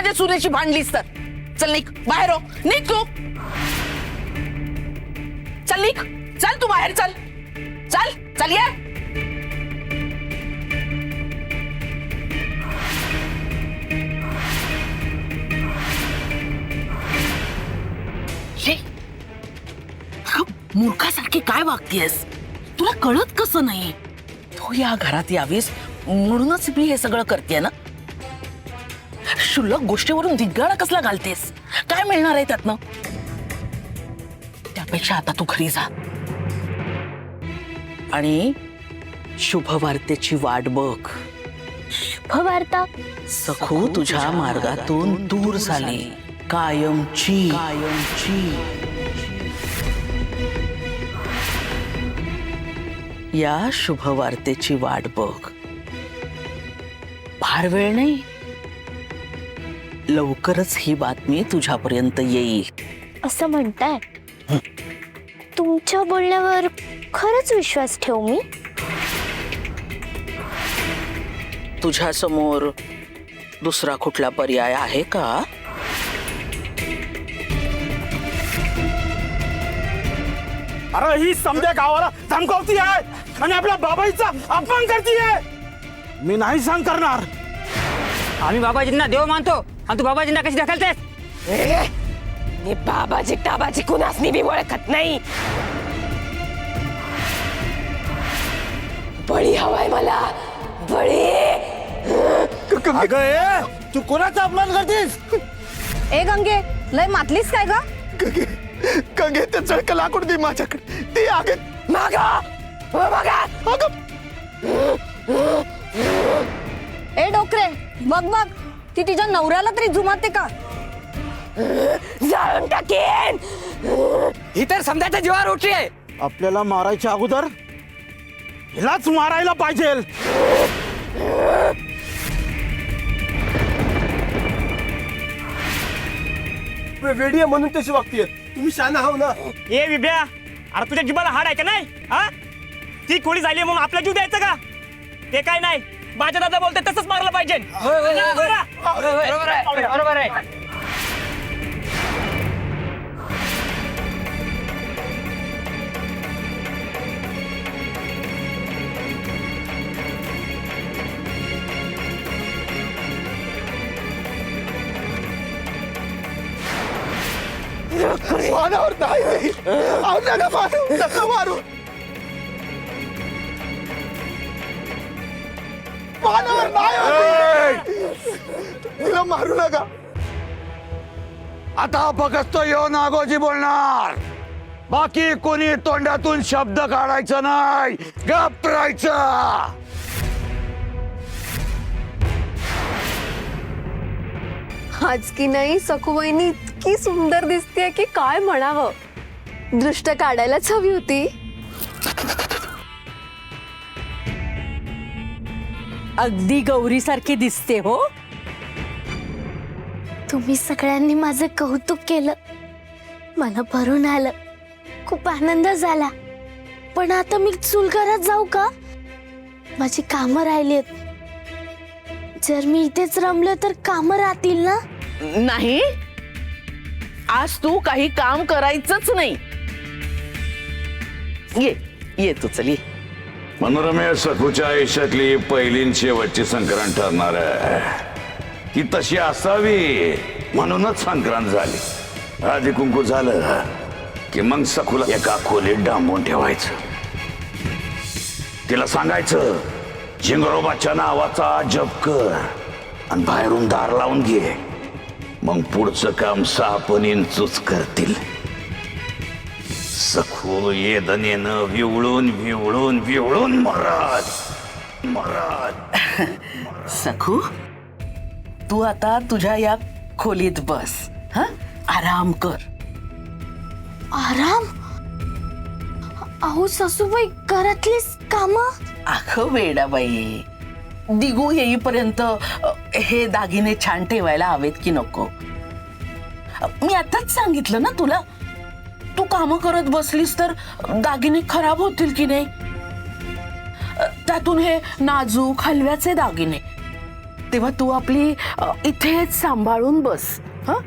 माझ्या सुनेशी भांडलीस तर चल निघ बाहेर हो, निघ तू, चल निघ, चल तू बाहेर, चल चल चल ये. मूर्खासारखी काय वागतीयस? तुला कळत कसं नाही? तू या घरात यावीस म्हणूनच मी हे सगळं करते ना. क्षुल्लक गोष्टीवरून धिगाडा कसला घालतेस? काय मिळणार आहे त्यातनं? त्यापेक्षा आता तू घरी जा आणि शुभवार्तेची वाट बघ. शुभवार्ता? सखू तुझ्या मार्गातून दूर झाली, कायमची. या शुभवार्तेची वाट बघ. फार वेळ नाही, लवकरच ही बातमी तुझ्यापर्यंत येईल. असं म्हणताय? तुमच्या बोलण्यावर खरंच विश्वास ठेवू मी? तुझ्या समोर दुसरा कुठला पर्याय आहे का? अरे ही समजा गावाला धमकावती आहे आणि आपल्या बाबाईचा अपमान करतीये. मी नाही सहन करणार. आम्ही बाबाजींना देव मानतो आणि तू बाबाजींना कशी ढकलतेस? मी बाबाजी टाबाजी कुणासनी बी ओळखत नाही. बळी हवाय मला, बळी. अगं ए, तू कोणाचा अपमान करतीस? ए गंगे, लय मातलीस काय ग? गंगे ते चळक लाकूड दे माझ्याकडे. ते आगे मागा मागा. ए डोकरे, बघ बघ ती तिच्या नवऱ्याला तरी जुमाते का? जाळून टाकेन. ही तर समजायच्या जीवावर उठली आहे. आपल्याला मारायच्या अगोदर हिलाच मारायला पाहिजे. वेडी आहे म्हणून तशी वागतीये. तुम्ही शहाणा आहो ना. ए बिब्या, अरे तुझ्या जिबाला हाड आहे का नाही? हा, ती खोडी झाली म्हणून आपला जीव द्यायचा का? ते काय नाही, माझ्या दादा बोलते तसंच मारलं पाहिजे. बरोबर आहे. मानावर नाही. अहो, नका मारू, नका मारू. मानावर नाही. तिला मारू नका. आता फक्त तो येऊन नागोजी बोलणार. बाकी कोणी तोंडातून शब्द काढायचा नाही. गप्प राहायचं. आज की नाही सखूबाईंनी इतकी सुंदर दिसतेय की काय म्हणावं. दृष्ट काढायलाच हवी होती. अगदी गौरी सारखी दिसते हो. तुम्ही सगळ्यांनी माझं कौतुक केलं, मला भरून आलं, खूप आनंद झाला. पण आता मी चुलघरात जाऊ का? माझी कामं राहिलीत. जर मी इथेच रमले तर कामं राहतील ना? नाही, आज तू काही काम करायचंच नाही. ये तू, चल ये. मनोरमे सखूच्या आयुष्यातली पहिली आणि शेवटची संक्रांत ठरणार आहे. ती तशी असावी म्हणूनच संक्रांत झाली. आधी कुंकू झालं की मग सखूला एका खोलीत डांबून ठेवायचं. तिला सांगायचं झिंगरोबाच्या नावाचा जप कर आणि बाहेरून दार लावून घे. मग पुढचं काम सापणीन चूच करतील. सखू येदनेनं विवळून विवळून विवळून मरत मरत. सखू, तू आता तुझ्या या खोलीत बस. हा, आराम कर. आराम? अहो सासूबाई, घरातलीच कामं. अगं वेडाबाई, दिगू येईपर्यंत हे दागिने छान ठेवायला हवेत की नको? मी आताच सांगितलं ना तुला. तू काम करत बसलीस तर दागिने खराब होतील की नाही. त्यातून हे नाजूक हलव्याचे दागिने तेव्हा तू आपली इथेच सांभाळून बस. हं